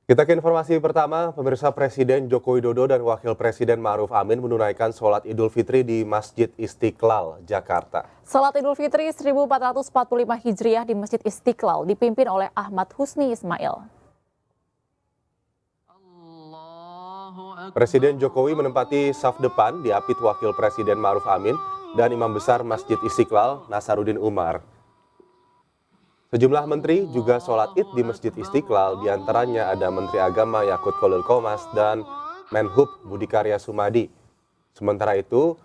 Kita ke informasi pertama, pemirsa Presiden Joko Widodo dan Wakil Presiden Ma'ruf Amin menunaikan sholat Idul Fitri di Masjid Istiqlal, Jakarta. Sholat Idul Fitri 1445 Hijriah di Masjid Istiqlal dipimpin oleh Ahmad Husni Ismail. Presiden Jokowi menempati saf depan diapit Wakil Presiden Ma'ruf Amin dan Imam Besar Masjid Istiqlal Nasaruddin Umar. Sejumlah menteri juga sholat id di Masjid Istiqlal, diantaranya ada Menteri Agama Yakut Khalil Qomas dan Menhub Budi Karya Sumadi. Sementara itu,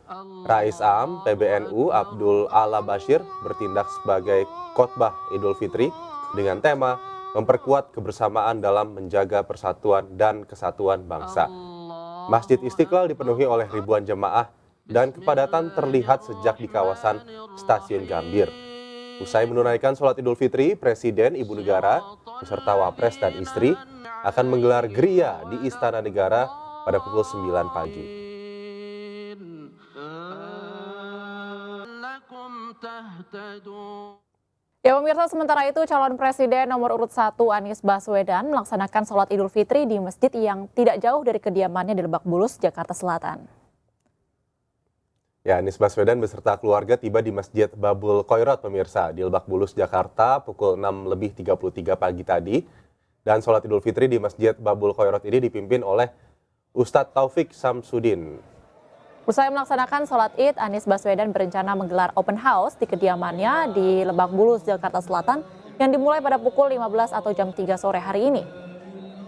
Rais Am PBNU Abdul Ala Bashir bertindak sebagai khotbah Idul Fitri dengan tema memperkuat kebersamaan dalam menjaga persatuan dan kesatuan bangsa. Masjid Istiqlal dipenuhi oleh ribuan jemaah dan kepadatan terlihat sejak di kawasan Stasiun Gambir. Usai menunaikan sholat Idul Fitri, Presiden, Ibu Negara, beserta Wapres dan istri akan menggelar geria di Istana Negara pada pukul 9 pagi. Ya pemirsa, sementara itu calon presiden nomor urut 1 Anies Baswedan melaksanakan sholat Idul Fitri di masjid yang tidak jauh dari kediamannya di Lebak Bulus, Jakarta Selatan. Ya, Anies Baswedan beserta keluarga tiba di Masjid Babul Khoirat pemirsa di Lebak Bulus, Jakarta pukul 6.33 pagi tadi. Dan sholat Idul Fitri di Masjid Babul Khoirat ini dipimpin oleh Ustadz Taufik Samsudin. Usai melaksanakan sholat id, Anies Baswedan berencana menggelar open house di kediamannya di Lebak Bulus, Jakarta Selatan yang dimulai pada pukul 15 atau jam 3 sore hari ini.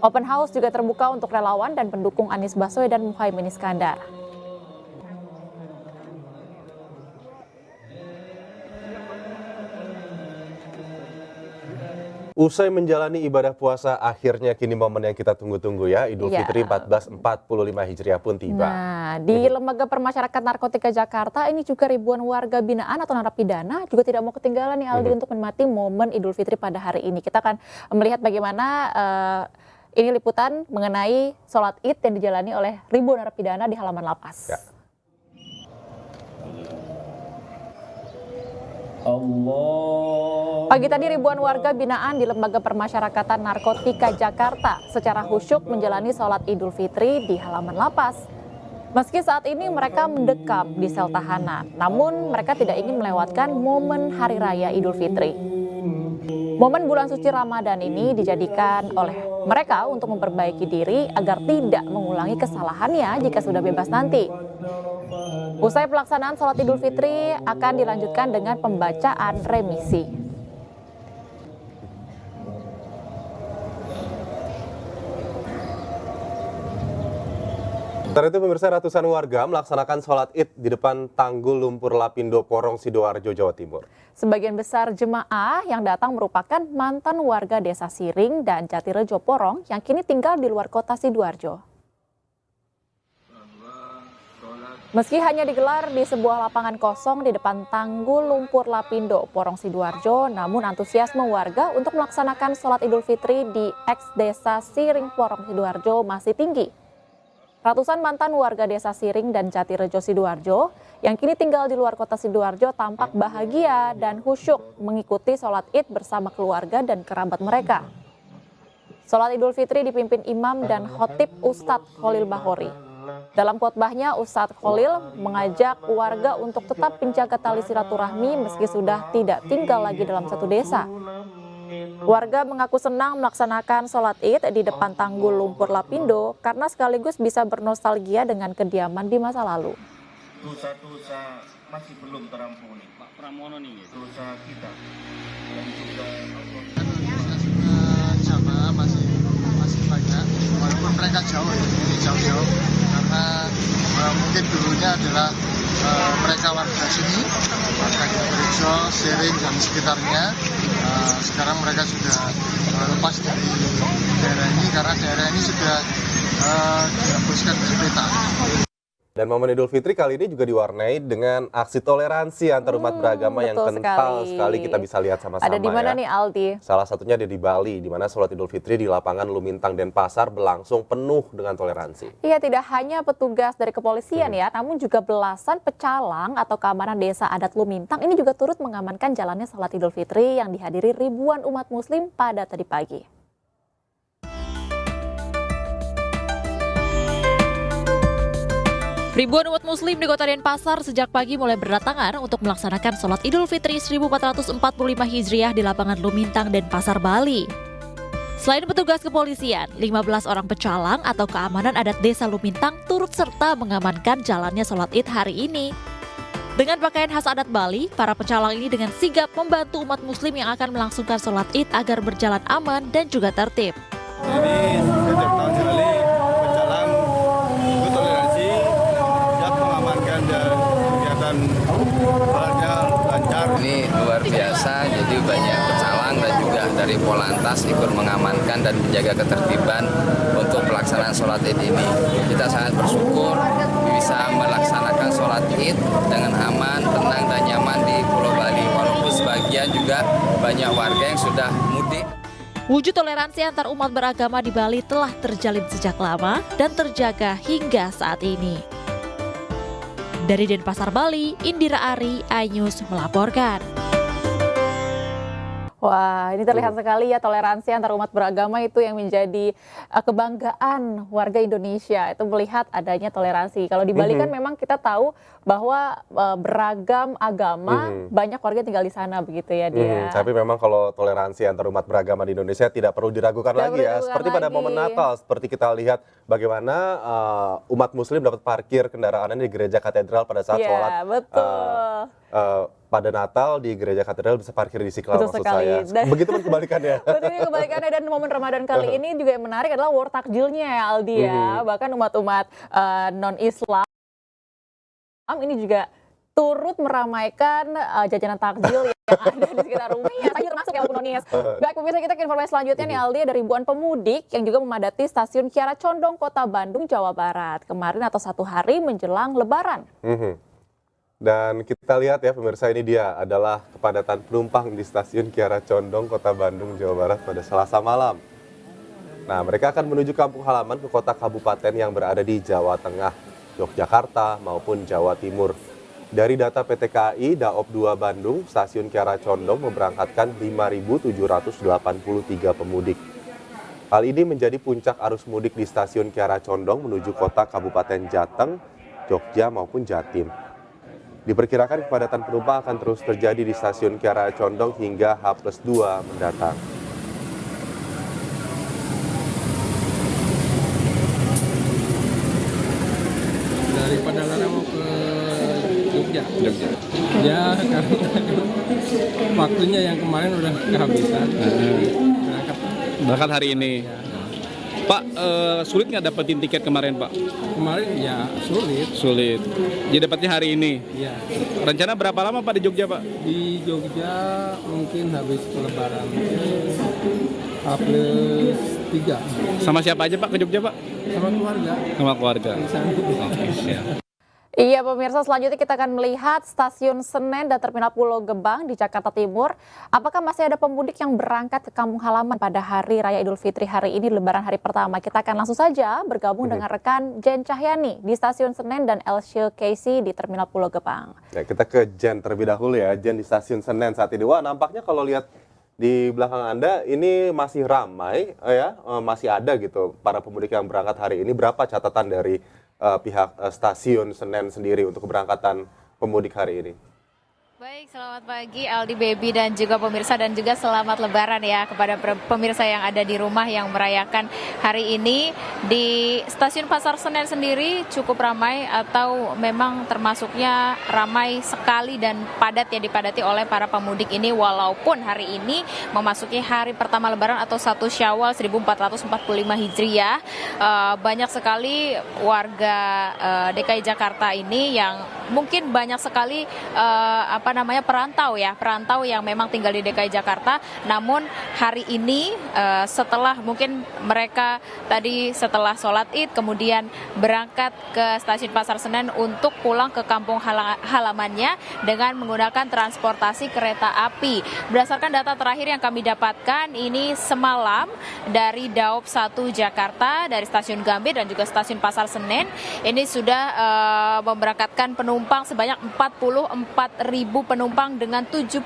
Open house juga terbuka untuk relawan dan pendukung Anies Baswedan Muhaimin Iskandar. Usai menjalani ibadah puasa, akhirnya kini momen yang kita tunggu-tunggu ya, Idul Fitri 1445 Hijriah pun tiba. Nah, di Lembaga Permasyarakatan Narkotika Jakarta ini juga ribuan warga binaan atau narapidana juga tidak mau ketinggalan nih Aldi untuk menikmati momen Idul Fitri pada hari ini. Kita akan melihat bagaimana ini liputan mengenai sholat id yang dijalani oleh ribuan narapidana di halaman lapas. Ya. Pagi tadi ribuan warga binaan di Lembaga Permasyarakatan Narkotika Jakarta secara khusyuk menjalani sholat Idul Fitri di halaman lapas. Meski saat ini mereka mendekam di sel tahanan, namun mereka tidak ingin melewatkan momen Hari Raya Idul Fitri. Momen bulan suci Ramadan ini dijadikan oleh mereka untuk memperbaiki diri agar tidak mengulangi kesalahannya jika sudah bebas nanti. Usai pelaksanaan sholat Idul Fitri akan dilanjutkan dengan pembacaan remisi. Setelah itu pemirsa, ratusan warga melaksanakan sholat id di depan Tanggul Lumpur Lapindo, Porong, Sidoarjo, Jawa Timur. Sebagian besar jemaah yang datang merupakan mantan warga Desa Siring dan Jatirejo Porong yang kini tinggal di luar kota Sidoarjo. Meski hanya digelar di sebuah lapangan kosong di depan Tanggul Lumpur Lapindo, Porong, Sidoarjo, namun antusiasme warga untuk melaksanakan sholat Idul Fitri di ex-Desa Siring, Porong, Sidoarjo masih tinggi. Ratusan mantan warga Desa Siring dan Jatirejo Sidoarjo yang kini tinggal di luar kota Sidoarjo tampak bahagia dan khusyuk mengikuti sholat id bersama keluarga dan kerabat mereka. Sholat Idul Fitri dipimpin imam dan khotib Ustadz Khalil Bahori. Dalam khotbahnya, Ustadz Khalil mengajak warga untuk tetap menjaga tali silaturahmi meski sudah tidak tinggal lagi dalam satu desa. Warga mengaku senang melaksanakan sholat id di depan Tanggul Lumpur Lapindo karena sekaligus bisa bernostalgia dengan kediaman di masa lalu. Dosa-dosa masih belum terampuni. Pak Pramono nih, dosa kita dan juga jamaah masih banyak, walaupun mereka jauh ya, jauh-jauh karena mungkin dulunya adalah mereka warga sini, warga Jatirejo, Siring dan sekitarnya. Sekarang mereka sudah lepas dari daerah ini karena daerah ini sudah dihapuskan peta. Dan momen Idul Fitri kali ini juga diwarnai dengan aksi toleransi antar umat beragama yang kental sekali kita bisa lihat sama-sama. Ada di mana nih Aldi? Salah satunya ada di Bali, di mana sholat Idul Fitri di lapangan Lumintang Denpasar berlangsung penuh dengan toleransi. Iya, tidak hanya petugas dari kepolisian ya, namun juga belasan pecalang atau keamanan desa adat Lumintang ini juga turut mengamankan jalannya sholat Idul Fitri yang dihadiri ribuan umat muslim pada tadi pagi. Ribuan umat muslim di kota Denpasar sejak pagi mulai berdatangan untuk melaksanakan sholat Idul Fitri 1445 Hijriah di lapangan Lumintang, Denpasar, Bali. Selain petugas kepolisian, 15 orang pecalang atau keamanan adat desa Lumintang turut serta mengamankan jalannya sholat Id hari ini. Dengan pakaian khas adat Bali, para pecalang ini dengan sigap membantu umat muslim yang akan melangsungkan sholat Id agar berjalan aman dan juga tertib. Jadi setiap tahun sekali pecalang itu toleransi, siap mengamankan dan kegiatan sholatnya lancar. Ini luar biasa, jadi banyak pecalang dan juga dari Polantas ikut mengamankan dan menjaga ketertiban untuk pelaksanaan sholat Id ini. Kita sangat bersyukur bisa melaksanakan sholat Id dengan aman, tenang dan nyaman di Pulau Bali. Walaupun sebagian juga banyak warga yang sudah mudik. Wujud toleransi antar umat beragama di Bali telah terjalin sejak lama dan terjaga hingga saat ini. Dari Denpasar, Bali, Indira Ari, iNews melaporkan. Wah, ini terlihat sekali ya toleransi antar umat beragama itu yang menjadi kebanggaan warga Indonesia. Itu melihat adanya toleransi. Kalau di Bali kan memang kita tahu bahwa beragam agama, banyak warga tinggal di sana begitu ya dia. Tapi memang kalau toleransi antar umat beragama di Indonesia tidak perlu diragukan lagi ya. Seperti pada momen Natal, seperti kita lihat bagaimana umat muslim dapat parkir kendaraannya di gereja katedral pada saat sholat. Pada Natal di gereja katedral bisa parkir di Istiqlal, maksud saya. Begitu pun kebalikannya. Betul kebalikannya, dan momen Ramadan kali ini juga yang menarik adalah war takjilnya ya Aldi ya. Bahkan umat-umat non-Islam ini juga turut meramaikan jajanan takjil yang ada di sekitar rumahnya. Takjil termasuk yang Nonis. Baik pemirsa, kita ke informasi selanjutnya nih Aldi, ada ribuan pemudik yang juga memadati stasiun Kiara Condong, Kota Bandung, Jawa Barat. Kemarin atau 1 hari menjelang Lebaran. Dan kita lihat ya pemirsa, ini dia adalah kepadatan penumpang di stasiun Kiara Condong, Kota Bandung, Jawa Barat pada Selasa malam. Nah, mereka akan menuju kampung halaman ke kota kabupaten yang berada di Jawa Tengah, Yogyakarta maupun Jawa Timur. Dari data PT KAI Daop 2 Bandung, stasiun Kiara Condong memberangkatkan 5.783 pemudik. Hal ini menjadi puncak arus mudik di stasiun Kiara Condong menuju kota Kabupaten Jateng, Jogja maupun Jatim. Diperkirakan kepadatan penumpang akan terus terjadi di stasiun Kiara Condong hingga H+2 mendatang. Dari Padalarang mau ke Jogja. Ya, karena waktunya yang kemarin udah kehabisan. Berangkat hari ini. Pak, sulit nggak dapetin tiket kemarin, Pak? Kemarin ya Sulit. Jadi dapatnya hari ini? Iya. Rencana berapa lama Pak di Jogja, Pak? Di Jogja mungkin habis Lebaran. H+3. Sama siapa aja Pak ke Jogja, Pak? Sama keluarga. Sama keluarga. Oke, siap. Iya pemirsa, selanjutnya kita akan melihat stasiun Senen dan Terminal Pulau Gebang di Jakarta Timur. Apakah masih ada pemudik yang berangkat ke kampung halaman pada Hari Raya Idul Fitri hari ini, Lebaran hari pertama? Kita akan langsung saja bergabung dengan rekan Jen Cahyani di stasiun Senen dan Elsie Casey di Terminal Pulau Gebang. Ya, kita ke Jen terlebih dahulu ya. Jen di stasiun Senen saat ini. Wah, nampaknya kalau lihat di belakang Anda ini masih ramai ya, masih ada gitu para pemudik yang berangkat hari ini. Berapa catatan dari pihak stasiun Senen sendiri untuk keberangkatan pemudik hari ini? Baik, selamat pagi Aldi, Baby, dan juga pemirsa, dan juga selamat Lebaran ya kepada pemirsa yang ada di rumah yang merayakan hari ini. Di stasiun Pasar Senen sendiri cukup ramai, atau memang termasuknya ramai sekali dan padat ya, dipadati oleh para pemudik ini, walaupun hari ini memasuki hari pertama Lebaran atau 1 Syawal 1445 Hijriah. Banyak sekali warga DKI Jakarta ini yang mungkin banyak sekali perantau yang memang tinggal di DKI Jakarta. Namun hari ini setelah mungkin mereka tadi setelah sholat Id kemudian berangkat ke stasiun Pasar Senen untuk pulang ke kampung halamannya dengan menggunakan transportasi kereta api. Berdasarkan data terakhir yang kami dapatkan, ini semalam dari Daop 1 Jakarta, dari stasiun Gambir dan juga stasiun Pasar Senen, ini sudah memberangkatkan penumpang penumpang sebanyak 44.000 penumpang dengan 75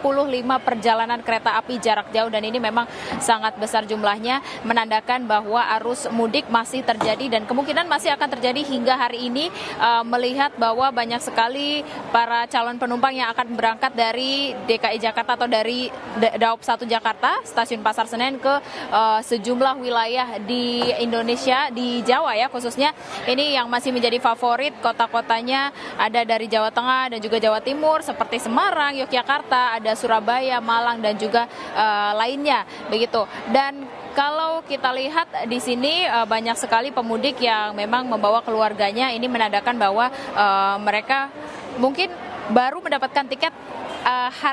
perjalanan kereta api jarak jauh, dan ini memang sangat besar jumlahnya, menandakan bahwa arus mudik masih terjadi dan kemungkinan masih akan terjadi hingga hari ini, melihat bahwa banyak sekali para calon penumpang yang akan berangkat dari DKI Jakarta atau dari Daob 1 Jakarta, stasiun Pasar Senen ke sejumlah wilayah di Indonesia, di Jawa ya khususnya. Ini yang masih menjadi favorit, kota-kotanya ada dari Jawa Tengah dan juga Jawa Timur seperti Semarang, Yogyakarta, ada Surabaya, Malang dan juga lainnya begitu. Dan kalau kita lihat di sini banyak sekali pemudik yang memang membawa keluarganya, ini menandakan bahwa mereka mungkin baru mendapatkan tiket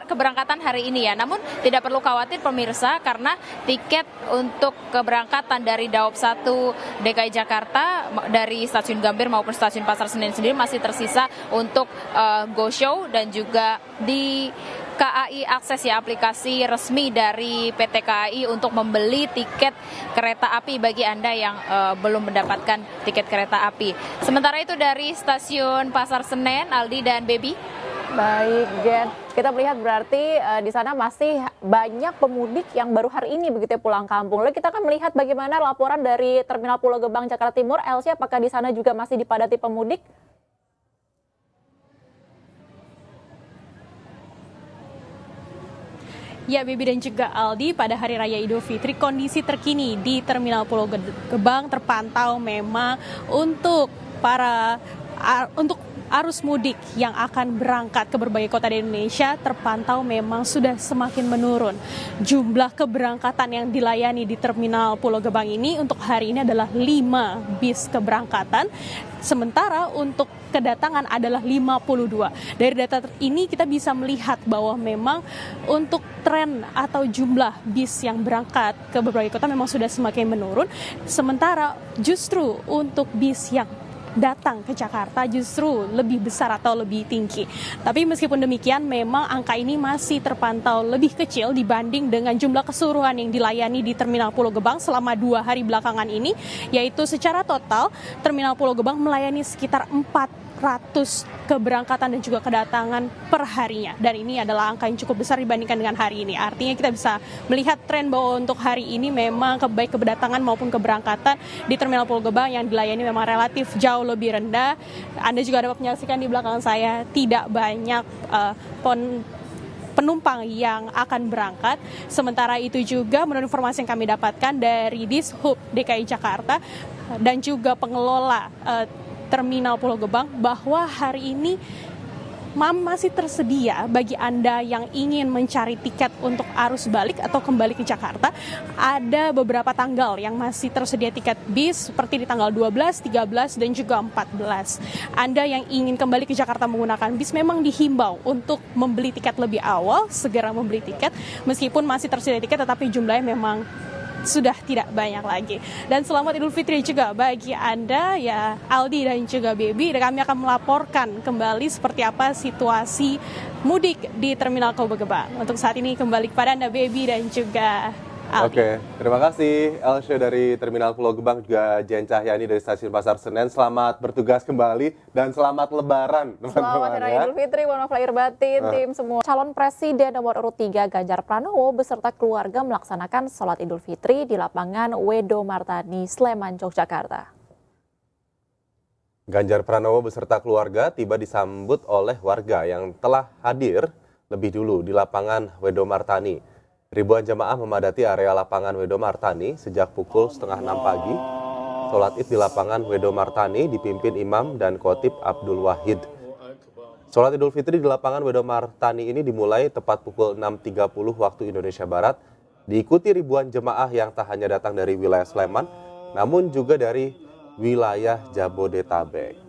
keberangkatan hari ini ya. Namun tidak perlu khawatir pemirsa, karena tiket untuk keberangkatan dari Daob 1 DKI Jakarta dari stasiun Gambir maupun stasiun Pasar Senen sendiri masih tersisa untuk Go Show dan juga di KAI Akses ya, aplikasi resmi dari PT KAI untuk membeli tiket kereta api bagi Anda yang belum mendapatkan tiket kereta api. Sementara itu dari stasiun Pasar Senen, Aldi dan Baby. Baik, Jen. Kita melihat berarti di sana masih banyak pemudik yang baru hari ini begitu ya pulang kampung. Lalu kita akan melihat bagaimana laporan dari Terminal Pulau Gebang, Jakarta Timur. Elsie, apakah di sana juga masih dipadati pemudik? Ya, Bibi dan juga Aldi, pada Hari Raya Idul Fitri kondisi terkini di Terminal Pulau Gebang terpantau memang untuk arus mudik yang akan berangkat ke berbagai kota di Indonesia terpantau memang sudah semakin menurun. Jumlah keberangkatan yang dilayani di Terminal Pulau Gebang ini untuk hari ini adalah 5 bis keberangkatan, sementara untuk kedatangan adalah 52. Dari data ini kita bisa melihat bahwa memang untuk tren atau jumlah bis yang berangkat ke berbagai kota memang sudah semakin menurun, sementara justru untuk bis yang datang ke Jakarta justru lebih besar atau lebih tinggi. Tapi meskipun demikian, memang angka ini masih terpantau lebih kecil dibanding dengan jumlah keseluruhan yang dilayani di Terminal Pulau Gebang selama 2 hari belakangan ini, yaitu secara total Terminal Pulau Gebang melayani sekitar 400 keberangkatan dan juga kedatangan per harinya. Dan ini adalah angka yang cukup besar dibandingkan dengan hari ini. Artinya kita bisa melihat tren bahwa untuk hari ini memang baik kedatangan maupun keberangkatan di Terminal Pulau Gebang yang dilayani memang relatif jauh lebih rendah. Anda juga dapat menyaksikan di belakang saya tidak banyak penumpang yang akan berangkat. Sementara itu juga menurut informasi yang kami dapatkan dari Dishub DKI Jakarta dan juga pengelola Terminal Pulau Gebang, bahwa hari ini masih tersedia bagi Anda yang ingin mencari tiket untuk arus balik atau kembali ke Jakarta. Ada beberapa tanggal yang masih tersedia tiket bis seperti di tanggal 12, 13, dan juga 14. Anda yang ingin kembali ke Jakarta menggunakan bis memang dihimbau untuk membeli tiket lebih awal, segera membeli tiket. Meskipun masih tersedia tiket tetapi jumlahnya memang sudah tidak banyak lagi. Dan selamat Idul Fitri juga bagi Anda ya, Aldi dan juga Baby. Dan kami akan melaporkan kembali seperti apa situasi mudik di Terminal Pulau Gebang. Untuk saat ini kembali kepada Anda Baby dan juga Aldi. Oke, terima kasih Elsie dari Terminal Pulau Gebang, juga Jen Cahyani dari Stasiun Pasar Senen. Selamat bertugas kembali dan selamat Lebaran, teman-teman. Selamat Hari Raya Idul Fitri, mohon maaf lahir batin, tim semua. Calon Presiden nomor urut 3 Ganjar Pranowo beserta keluarga melaksanakan sholat Idul Fitri di lapangan Wedo Martani, Sleman, Yogyakarta. Ganjar Pranowo beserta keluarga tiba disambut oleh warga yang telah hadir lebih dulu di lapangan Wedo Martani. Ribuan jemaah memadati area lapangan Wedo Martani sejak pukul 5:30 pagi. Sholat Id di lapangan Wedo Martani dipimpin Imam dan Khotib Abdul Wahid. Sholat Idul Fitri di lapangan Wedo Martani ini dimulai tepat pukul 6.30 waktu Indonesia Barat, diikuti ribuan jemaah yang tak hanya datang dari wilayah Sleman, namun juga dari wilayah Jabodetabek.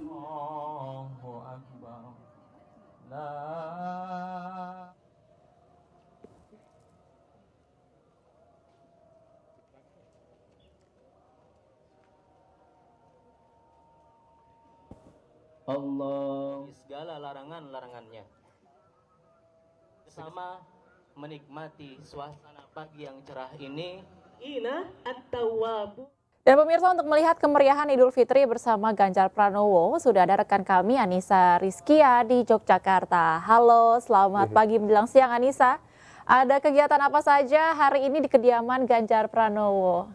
Allah segala larangan-larangannya, bersama menikmati suasana pagi yang cerah ini. Ina at-tawwabu. Dan pemirsa, untuk melihat kemeriahan Idul Fitri bersama Ganjar Pranowo, sudah ada rekan kami Anissa Rizkia di Yogyakarta. Halo, selamat pagi menjelang siang Anissa. Ada kegiatan apa saja hari ini di kediaman Ganjar Pranowo?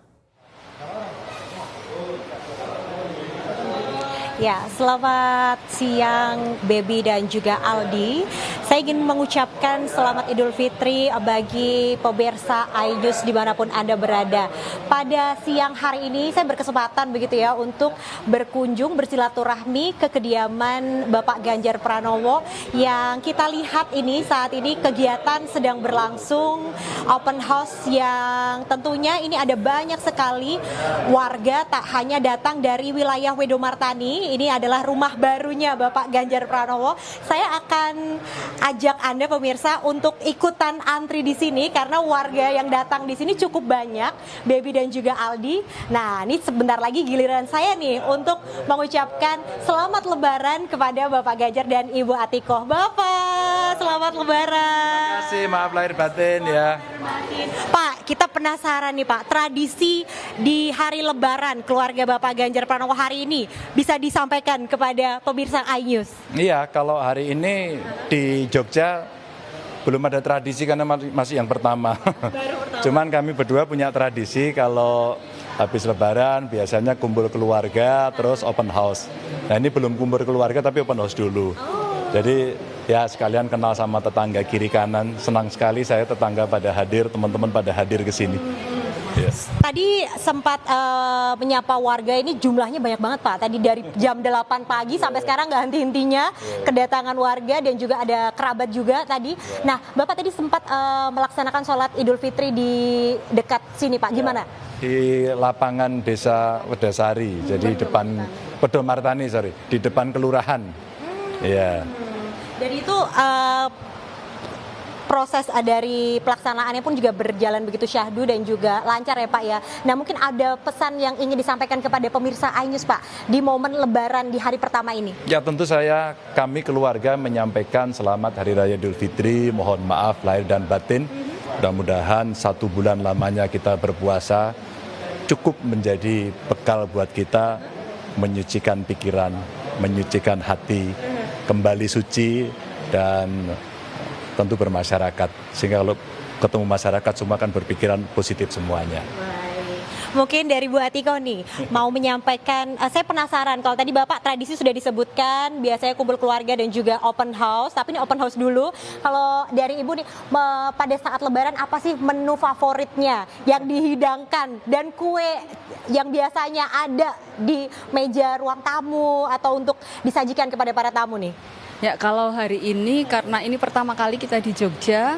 Ya, selamat siang Baby dan juga Aldi. Saya ingin mengucapkan selamat Idul Fitri bagi pemirsa iNews dimanapun Anda berada. Pada siang hari ini saya berkesempatan begitu ya untuk berkunjung bersilaturahmi ke kediaman Bapak Ganjar Pranowo. Yang kita lihat ini saat ini kegiatan sedang berlangsung, open house yang tentunya ini ada banyak sekali warga tak hanya datang dari wilayah Wedomartani. Ini adalah rumah barunya Bapak Ganjar Pranowo. Saya akan ajak Anda pemirsa untuk ikutan antri di sini karena warga yang datang di sini cukup banyak, Baby dan juga Aldi. Nah, ini sebentar lagi giliran saya nih untuk mengucapkan selamat Lebaran kepada Bapak Ganjar dan Ibu Atikoh. Bapak, selamat Lebaran. Terima kasih, maaf lahir batin ya. Pak, kita penasaran nih Pak, tradisi di hari Lebaran keluarga Bapak Ganjar Pranowo hari ini bisa disampaikan kepada pemirsa iNews. Iya, kalau hari ini di Jogja belum ada tradisi karena masih yang pertama. Cuman kami berdua punya tradisi kalau habis Lebaran biasanya kumpul keluarga terus open house. Nah ini belum kumpul keluarga tapi open house dulu. Jadi ya sekalian kenal sama tetangga kiri kanan. Senang sekali saya tetangga pada hadir, teman-teman pada hadir ke sini. Yes. Tadi sempat menyapa warga, ini jumlahnya banyak banget Pak. Tadi dari jam 8 pagi sampai sekarang nggak henti-hentinya kedatangan warga dan juga ada kerabat juga tadi. Nah, Bapak tadi sempat melaksanakan sholat Idul Fitri di dekat sini Pak, gimana? Di lapangan desa Wedasari, jadi depan Wedomartani, di depan kelurahan. Iya. Jadi itu proses dari pelaksanaannya pun juga berjalan begitu syahdu dan juga lancar ya Pak ya. Nah mungkin ada pesan yang ingin disampaikan kepada pemirsa iNews Pak di momen Lebaran di hari pertama ini. Ya tentu kami keluarga menyampaikan selamat Hari Raya Idul Fitri, mohon maaf lahir dan batin. Mudah-mudahan 1 bulan lamanya kita berpuasa cukup menjadi bekal buat kita menyucikan pikiran, menyucikan hati, kembali suci dan tentu bermasyarakat, sehingga kalau ketemu masyarakat semua kan berpikiran positif semuanya. Mungkin dari Bu Atikoh nih mau menyampaikan, saya penasaran kalau tadi Bapak tradisi sudah disebutkan biasanya kumpul keluarga dan juga open house, tapi ini open house dulu. Kalau dari Ibu nih pada saat Lebaran apa sih menu favoritnya yang dihidangkan dan kue yang biasanya ada di meja ruang tamu atau untuk disajikan kepada para tamu nih? Ya kalau hari ini karena ini pertama kali kita di Jogja,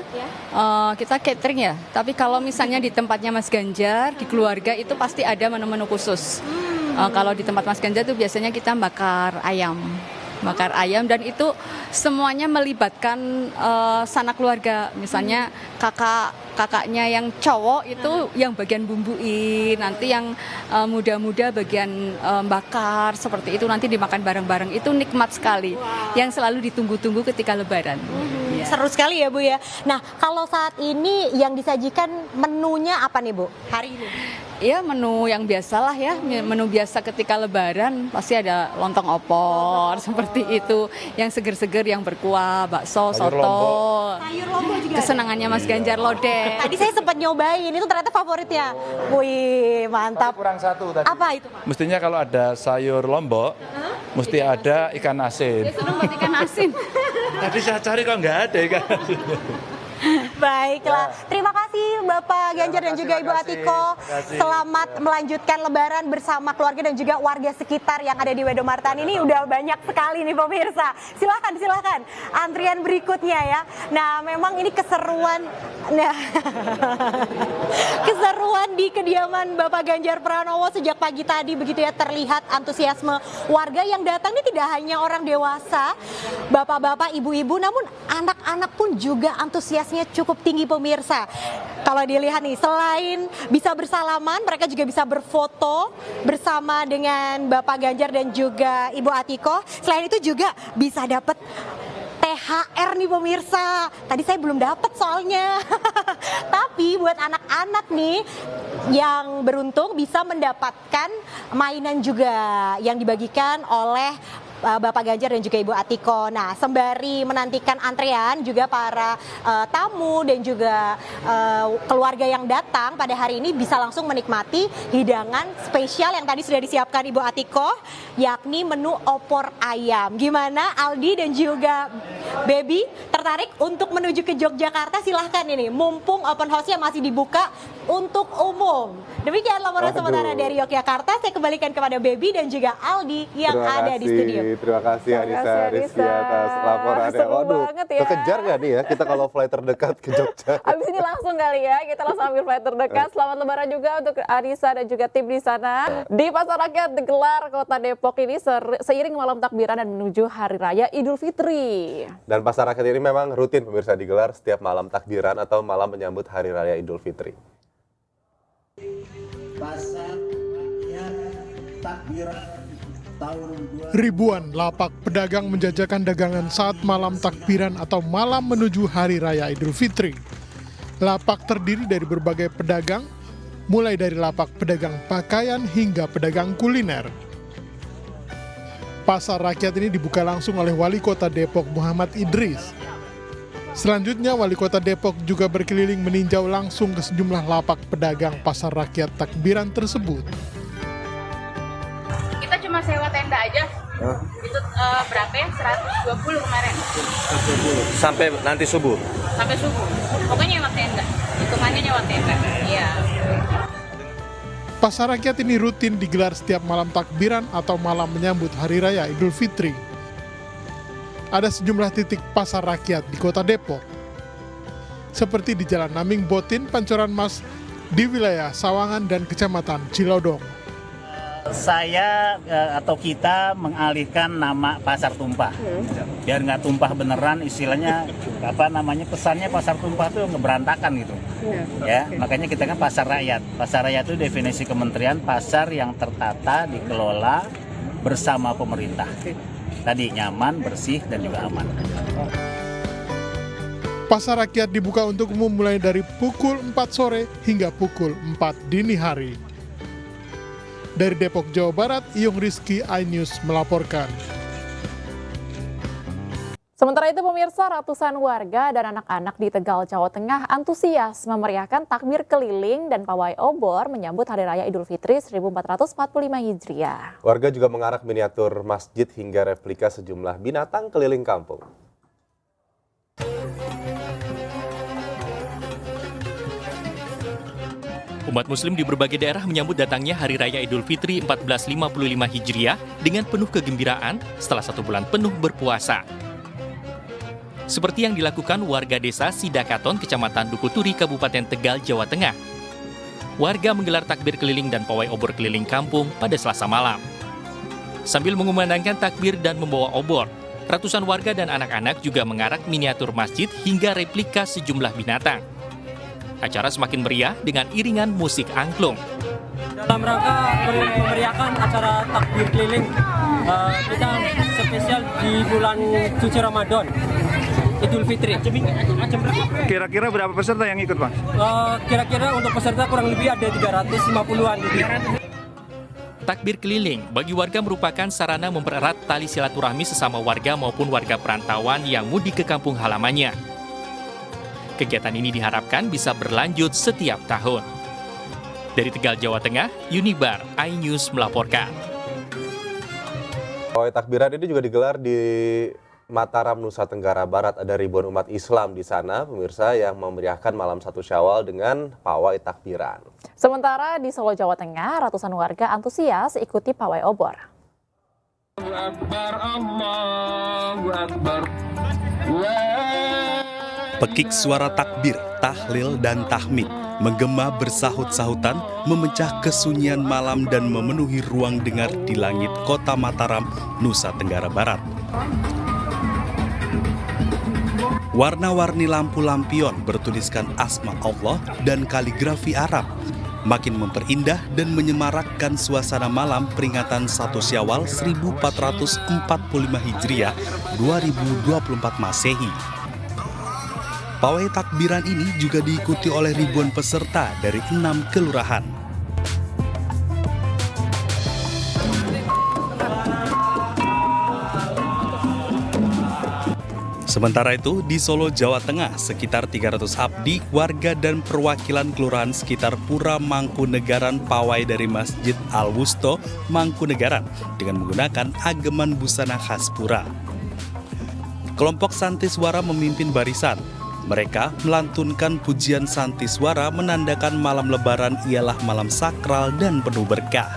kita catering ya. Tapi kalau misalnya di tempatnya Mas Ganjar, di keluarga itu pasti ada menu-menu khusus. Kalau di tempat Mas Ganjar itu biasanya kita bakar ayam dan itu semuanya melibatkan sanak keluarga. Misalnya kakaknya yang cowok itu yang bagian bumbuin, nanti yang muda-muda bagian bakar, seperti itu nanti dimakan bareng-bareng. Itu nikmat sekali, yang selalu ditunggu-tunggu ketika Lebaran. Seru sekali ya Bu ya. Nah kalau saat ini yang disajikan menunya apa nih Bu hari ini? Ya menu yang biasalah ya, menu biasa ketika Lebaran pasti ada lontong opor seperti itu, yang seger-seger, yang berkuah, bakso, soto. Sayur lombok juga. Kesenangannya Mas Ganjar lodeh. Tadi saya sempat nyobain, itu ternyata favoritnya. Wih mantap. Kurang satu tadi. Apa itu Pak? Mestinya kalau ada sayur lombok, mesti ada ikan asin. Senang buat ikan asin. Tadi saya cari kok nggak ada ikan asin. Baiklah, terima kasih Bapak Ganjar dan juga Ibu Atikoh. Selamat melanjutkan Lebaran bersama keluarga dan juga warga sekitar yang ada di Wedomartani. Ini udah banyak sekali nih pemirsa. Silakan antrian berikutnya ya. Nah memang ini keseruan di kediaman Bapak Ganjar Pranowo sejak pagi tadi begitu ya, terlihat antusiasme warga yang datang ini tidak hanya orang dewasa, bapak-bapak, ibu-ibu, namun anak-anak pun juga antusiasnya cukup tinggi pemirsa. Kalau dilihat nih, selain bisa bersalaman, mereka juga bisa berfoto bersama dengan Bapak Ganjar dan juga Ibu Atikoh. Selain itu juga bisa dapat THR nih pemirsa. Tadi saya belum dapat soalnya. Tapi buat anak-anak nih, yang beruntung bisa mendapatkan mainan juga yang dibagikan oleh Bapak Ganjar dan juga Ibu Atiko. Nah, sembari menantikan antrean juga para tamu dan juga keluarga yang datang pada hari ini bisa langsung menikmati hidangan spesial yang tadi sudah disiapkan Ibu Atiko, yakni menu opor ayam. Gimana Aldi dan juga Baby, tertarik untuk menuju ke Yogyakarta? Silahkan ini, mumpung open house-nya masih dibuka untuk umum. Demikian laporan sementara dari Yogyakarta. Saya kembalikan kepada Baby dan juga Aldi yang ada di studio. Terima kasih Anissa Rizky atas laporannya. Waduh, ya. kekejar nggak nih ya kita kalau flight terdekat ke Jogja? Abis ini langsung kali ya, kita langsung ambil flight terdekat. Selamat Lebaran juga untuk Anissa dan juga tim di sana. Di Pasar Rakyat digelar Kota Depok ini seiring malam takbiran dan menuju Hari Raya Idul Fitri. Dan Pasar Rakyat ini memang rutin pemirsa digelar setiap malam takbiran atau malam menyambut Hari Raya Idul Fitri. Pasar Rakyat takbiran. Ribuan lapak pedagang menjajakan dagangan saat malam takbiran atau malam menuju Hari Raya Idul Fitri. Lapak terdiri dari berbagai pedagang, mulai dari lapak pedagang pakaian hingga pedagang kuliner. Pasar Rakyat ini dibuka langsung oleh Wali Kota Depok Muhammad Idris. Selanjutnya Wali Kota Depok juga berkeliling meninjau langsung ke sejumlah lapak pedagang Pasar Rakyat takbiran tersebut. Kita cuma sewa tenda aja. Itu berapa ya? 120 kemarin. 120. Sampai nanti subuh? Sampai subuh. Pokoknya nyewa tenda. Hitungannya nyewa tenda. Iya. Pasar Rakyat ini rutin digelar setiap malam takbiran atau malam menyambut Hari Raya Idul Fitri. Ada sejumlah titik Pasar Rakyat di Kota Depok. Seperti di Jalan Naming Botin, Pancoran Mas, di wilayah Sawangan dan Kecamatan Cilodong. Saya atau kita mengalihkan nama Pasar Tumpah, biar nggak tumpah beneran, istilahnya pesannya Pasar Tumpah tuh ngeberantakan gitu, ya makanya kita kan Pasar Rakyat. Pasar Rakyat itu definisi kementerian, pasar yang tertata, dikelola bersama pemerintah. Tadi nyaman, bersih dan juga aman. Pasar Rakyat dibuka untuk umum mulai dari pukul 4 sore hingga pukul 4 dini hari. Dari Depok, Jawa Barat, Iyung Rizky, iNews melaporkan. Sementara itu pemirsa, ratusan warga dan anak-anak di Tegal, Jawa Tengah antusias memeriahkan takbir keliling dan pawai obor menyambut Hari Raya Idul Fitri 1445 Hijriah. Warga juga mengarak miniatur masjid hingga replika sejumlah binatang keliling kampung. Umat muslim di berbagai daerah menyambut datangnya Hari Raya Idul Fitri 1455 Hijriah dengan penuh kegembiraan setelah 1 bulan penuh berpuasa. Seperti yang dilakukan warga desa Sidakaton, Kecamatan Dukuturi, Kabupaten Tegal, Jawa Tengah. Warga menggelar takbir keliling dan pawai obor keliling kampung pada Selasa malam. Sambil mengumandangkan takbir dan membawa obor, ratusan warga dan anak-anak juga mengarak miniatur masjid hingga replika sejumlah binatang. Acara semakin meriah dengan iringan musik angklung. Dalam rangka memeriahkan acara takbir keliling, kita spesial di bulan suci Ramadan, Idul Fitri. Kira-kira berapa peserta yang ikut, Pak? Kira-kira untuk peserta kurang lebih ada 350-an lebih. Takbir keliling bagi warga merupakan sarana mempererat tali silaturahmi sesama warga maupun warga perantauan yang mudik ke kampung halamannya. Kegiatan ini diharapkan bisa berlanjut setiap tahun. Dari Tegal, Jawa Tengah, Unibar, iNews melaporkan. Pawai takbiran ini juga digelar di Mataram, Nusa Tenggara Barat. Ada ribuan umat Islam di sana, pemirsa, yang memeriahkan malam 1 Syawal dengan pawai takbiran. Sementara di Solo, Jawa Tengah, ratusan warga antusias ikuti pawai obor. Allahu Akbar, Allahu Akbar. Pekik suara takbir, tahlil, dan tahmid menggema bersahut-sahutan, memecah kesunyian malam dan memenuhi ruang dengar di langit kota Mataram, Nusa Tenggara Barat. Warna-warni lampu lampion bertuliskan asma Allah dan kaligrafi Arab makin memperindah dan menyemarakkan suasana malam peringatan 1 Syawal 1445 Hijriah 2024 Masehi. Pawai takbiran ini juga diikuti oleh ribuan peserta dari 6 kelurahan. Sementara itu, di Solo, Jawa Tengah, sekitar 300 abdi, warga dan perwakilan kelurahan sekitar Pura Mangkunegaran pawai dari Masjid Al-Wusto, Mangkunegaran, dengan menggunakan ageman busana khas pura. Kelompok Santiswara memimpin barisan. Mereka melantunkan pujian Santiswara menandakan malam Lebaran ialah malam sakral dan penuh berkah.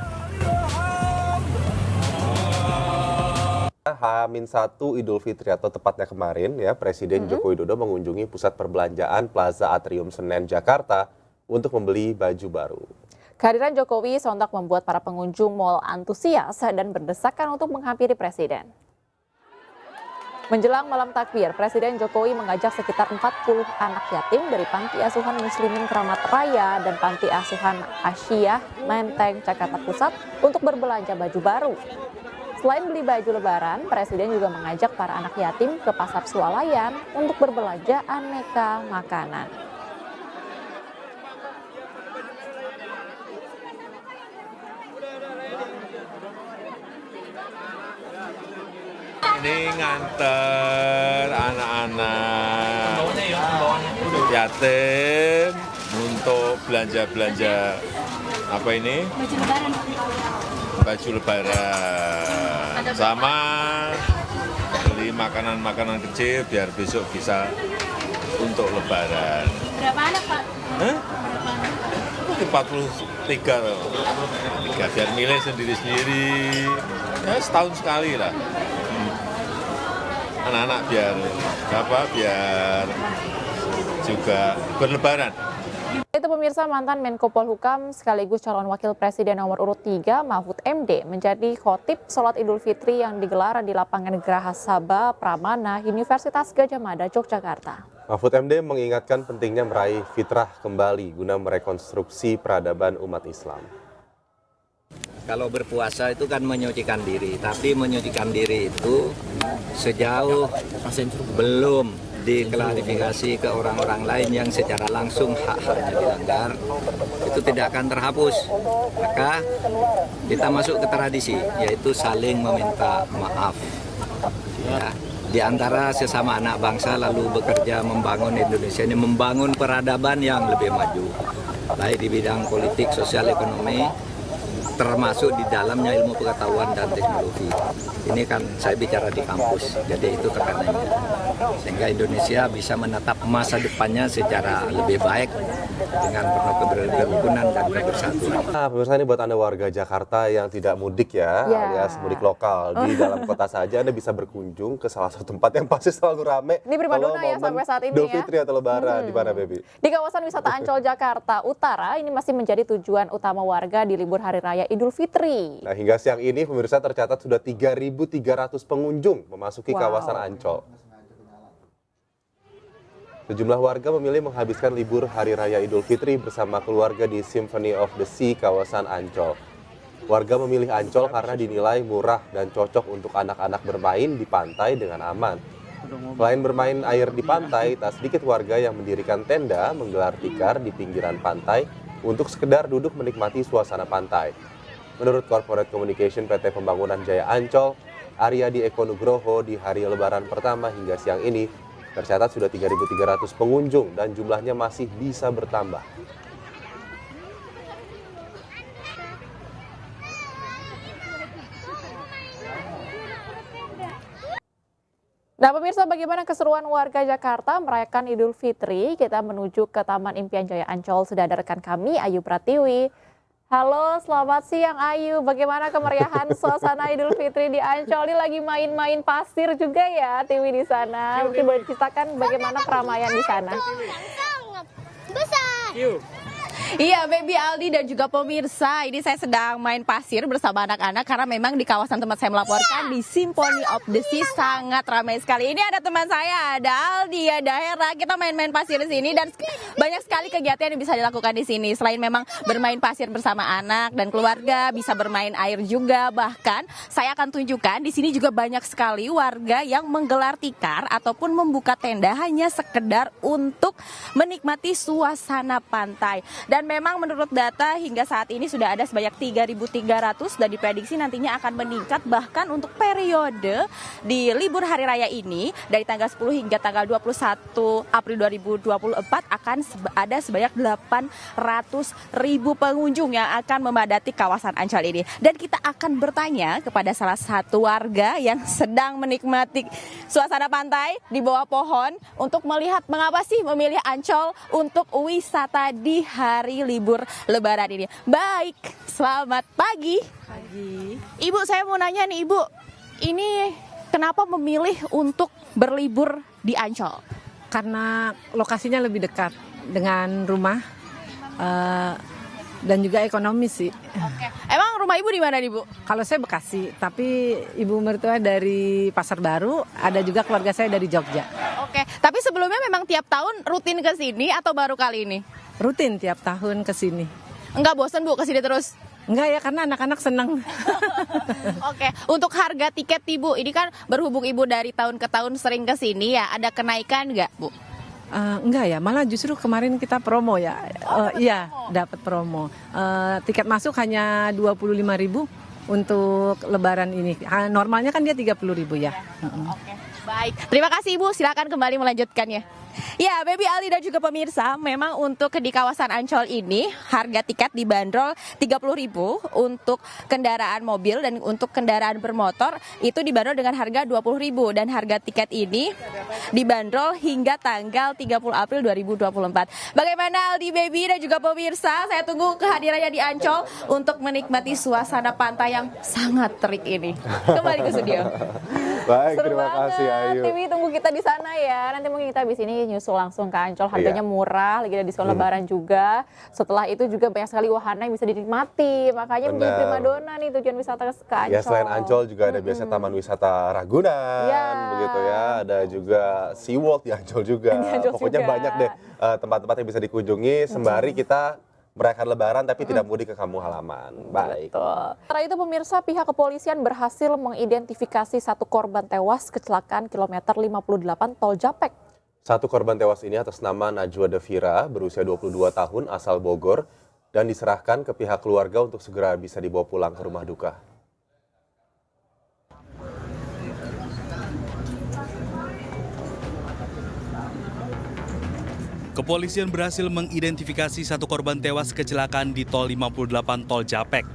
H-1 Idul Fitri atau tepatnya kemarin ya, Presiden Joko Widodo mengunjungi pusat perbelanjaan Plaza Atrium Senen Jakarta untuk membeli baju baru. Kehadiran Jokowi sontak membuat para pengunjung mal antusias dan berdesakan untuk menghampiri Presiden. Menjelang malam takbir, Presiden Jokowi mengajak sekitar 40 anak yatim dari Panti Asuhan Muslimin Keramat Raya dan Panti Asuhan Asyiyah Menteng, Jakarta Pusat untuk berbelanja baju baru. Selain beli baju lebaran, Presiden juga mengajak para anak yatim ke Pasar Swalayan untuk berbelanja aneka makanan. Ini nganter anak-anak yatim untuk belanja-belanja apa ini? Baju lebaran. Baju lebaran sama beli makanan-makanan kecil biar besok bisa untuk lebaran. Berapa anak, Pak? Hah? 43 biar milih sendiri-sendiri. Ya setahun sekali lah. Anak-anak biar juga berlebaran. Itu pemirsa, mantan Menko Polhukam sekaligus calon wakil presiden nomor urut 3 Mahfud MD menjadi khotib sholat Idul Fitri yang digelar di lapangan Geraha Sabha Pramana Universitas Gadjah Mada, Yogyakarta. Mahfud MD mengingatkan pentingnya meraih fitrah kembali guna merekonstruksi peradaban umat Islam. Kalau berpuasa itu kan menyucikan diri, tapi menyucikan diri itu sejauh belum diklarifikasi ke orang-orang lain yang secara langsung hak-haknya dilanggar, itu tidak akan terhapus. Maka kita masuk ke tradisi, yaitu saling meminta maaf. Ya, di antara sesama anak bangsa lalu bekerja membangun Indonesia ini, membangun peradaban yang lebih maju, baik di bidang politik, sosial, ekonomi, termasuk di dalamnya ilmu pengetahuan dan teknologi. Ini kan saya bicara di kampus, jadi itu tekanannya. Sehingga Indonesia bisa menatap masa depannya secara lebih baik dengan penuh kerukunan dan kebersatuan. Nah, pemirsa, ini buat Anda warga Jakarta yang tidak mudik ya, alias mudik lokal. Di dalam kota saja Anda bisa berkunjung ke salah satu tempat yang pasti selalu rame. Ini primadona ya sampai saat ini Idul ya. Fitri atau Lebaran, di mana, Baby? Di kawasan wisata Ancol, Jakarta Utara, ini masih menjadi tujuan utama warga di libur Hari Raya Idul Fitri. Nah, hingga siang ini pemirsa tercatat sudah 3.300 pengunjung memasuki kawasan Ancol. Sejumlah warga memilih menghabiskan libur Hari Raya Idul Fitri bersama keluarga di Symphony of the Sea kawasan Ancol. Warga memilih Ancol karena dinilai murah dan cocok untuk anak-anak bermain di pantai dengan aman. Selain bermain air di pantai, tak sedikit warga yang mendirikan tenda menggelar tikar di pinggiran pantai untuk sekedar duduk menikmati suasana pantai. Menurut Corporate Communication PT Pembangunan Jaya Ancol, Aryadi Eko Nugroho, di hari Lebaran pertama hingga siang ini tercatat sudah 3.300 pengunjung dan jumlahnya masih bisa bertambah. Nah pemirsa, bagaimana keseruan warga Jakarta merayakan Idul Fitri? Kita menuju ke Taman Impian Jaya Ancol. Sudah ada rekan kami, Ayu Pratiwi. Halo, selamat siang Ayu. Bagaimana kemeriahan suasana Idul Fitri di Ancol? Ini lagi main-main pasir juga ya, Tiwi di sana. Mungkin boleh diceritakan bagaimana keramaian di sana? Besar. Iya, Baby, Aldi dan juga pemirsa, ini saya sedang main pasir bersama anak-anak karena memang di kawasan tempat saya melaporkan di Symphony of the Sea sangat ramai sekali. Ini ada teman saya, ada Aldi, ada Hera. Kita main-main pasir di sini dan banyak sekali kegiatan yang bisa dilakukan di sini. Selain memang bermain pasir bersama anak dan keluarga, bisa bermain air juga. Bahkan saya akan tunjukkan di sini juga banyak sekali warga yang menggelar tikar ataupun membuka tenda hanya sekedar untuk menikmati suasana pantai. Dan memang menurut data hingga saat ini sudah ada sebanyak 3.300 dan diprediksi nantinya akan meningkat bahkan untuk periode di libur hari raya ini dari tanggal 10 hingga tanggal 21 April 2024 akan ada sebanyak 800.000 pengunjung yang akan memadati kawasan Ancol ini. Dan kita akan bertanya kepada salah satu warga yang sedang menikmati suasana pantai di bawah pohon untuk melihat mengapa sih memilih Ancol untuk wisata di hari libur Lebaran ini. Baik, selamat pagi. Ibu, saya mau nanya nih Ibu, ini kenapa memilih untuk berlibur di Ancol? Karena lokasinya lebih dekat dengan rumah dan juga ekonomis sih. Oke. Emang rumah Ibu di mana nih Bu? Kalau saya Bekasi, tapi ibu mertua dari Pasar Baru, ada juga keluarga saya dari Jogja. Oke, tapi sebelumnya memang tiap tahun rutin ke sini atau baru kali ini? Rutin tiap tahun ke sini. Enggak bosan Bu ke sini terus? Enggak ya, karena anak-anak senang. Oke, untuk harga tiket Ibu, ini kan berhubung Ibu dari tahun ke tahun sering ke sini ya, ada kenaikan nggak Bu? Enggak ya, malah justru kemarin kita promo ya. Iya, dapat promo. Tiket masuk hanya 25.000 untuk Lebaran ini. Normalnya kan dia 30.000 ya. Oke, baik. Terima kasih Ibu, silakan kembali melanjutkannya. Ya, Baby, Aldi dan juga pemirsa, memang untuk di kawasan Ancol ini harga tiket dibanderol 30.000 untuk kendaraan mobil dan untuk kendaraan bermotor itu dibanderol dengan harga 20.000 dan harga tiket ini dibanderol hingga tanggal 30 April 2024. Bagaimana Aldi, Baby dan juga pemirsa? Saya tunggu kehadirannya di Ancol untuk menikmati suasana pantai yang sangat terik ini. Kembali ke studio. Baik, Seru terima kasih Ayu. Tiwi, tunggu kita di sana ya. Nanti mungkin kita habis ini nyusul langsung ke Ancol. Harganya murah, lagi ada diskon Lebaran juga. Setelah itu juga banyak sekali wahana yang bisa dinikmati. Makanya menjadi primadona nih tujuan wisata ke Ancol. Ya, selain Ancol juga ada biasa Taman Wisata Ragunan, begitu ya. Ada juga SeaWorld di Ancol juga. Pokoknya banyak deh tempat-tempat yang bisa dikunjungi sembari kita merayakan Lebaran tapi tidak mudik ke kampung halaman. Baik. Setelah itu pemirsa, pihak kepolisian berhasil mengidentifikasi satu korban tewas kecelakaan kilometer 58 Tol Japek. Satu korban tewas ini atas nama Najwa Devira, berusia 22 tahun, asal Bogor, dan diserahkan ke pihak keluarga untuk segera bisa dibawa pulang ke rumah duka. Kepolisian berhasil mengidentifikasi satu korban tewas kecelakaan di Tol 58 Tol Japek.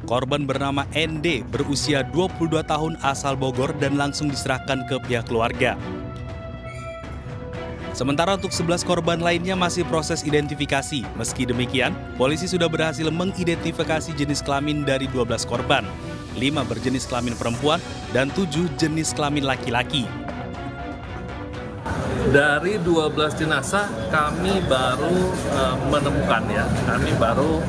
Korban bernama ND, berusia 22 tahun, asal Bogor dan langsung diserahkan ke pihak keluarga. Sementara untuk 11 korban lainnya masih proses identifikasi. Meski demikian, polisi sudah berhasil mengidentifikasi jenis kelamin dari 12 korban. 5 berjenis kelamin perempuan dan 7 jenis kelamin laki-laki. Dari 12 jenazah kami baru menemukan ya, kami baru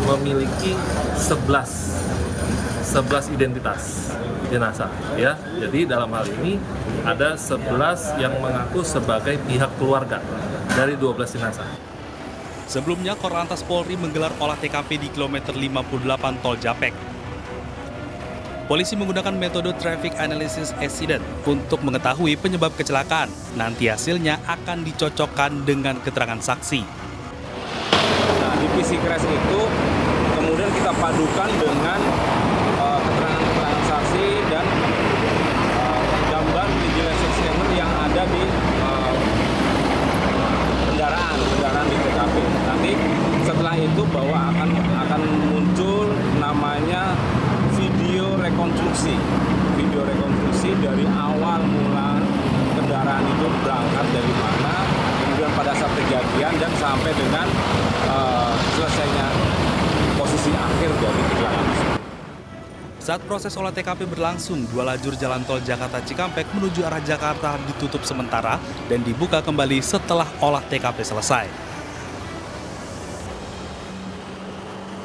memiliki 11 identitas jenazah ya. Jadi dalam hal ini ada 11 yang mengaku sebagai pihak keluarga dari 12 jenazah. Sebelumnya Korlantas Polri menggelar olah TKP di kilometer 58 Tol Japek. Polisi menggunakan metode Traffic Analysis Accident untuk mengetahui penyebab kecelakaan. Nanti hasilnya akan dicocokkan dengan keterangan saksi. Nah, di PC crash itu kemudian kita padukan dengan keterangan saksi dan gambar vigilance scanner yang ada di kendaraan di TKP. Nanti setelah itu bahwa akan muncul namanya video rekonstruksi dari awal mula kendaraan itu berangkat dari mana, kemudian pada saat kejadian dan sampai dengan selesainya posisi akhir dari kecelakaan. Saat proses olah TKP berlangsung, 2 lajur jalan tol Jakarta Cikampek menuju arah Jakarta ditutup sementara dan dibuka kembali setelah olah TKP selesai.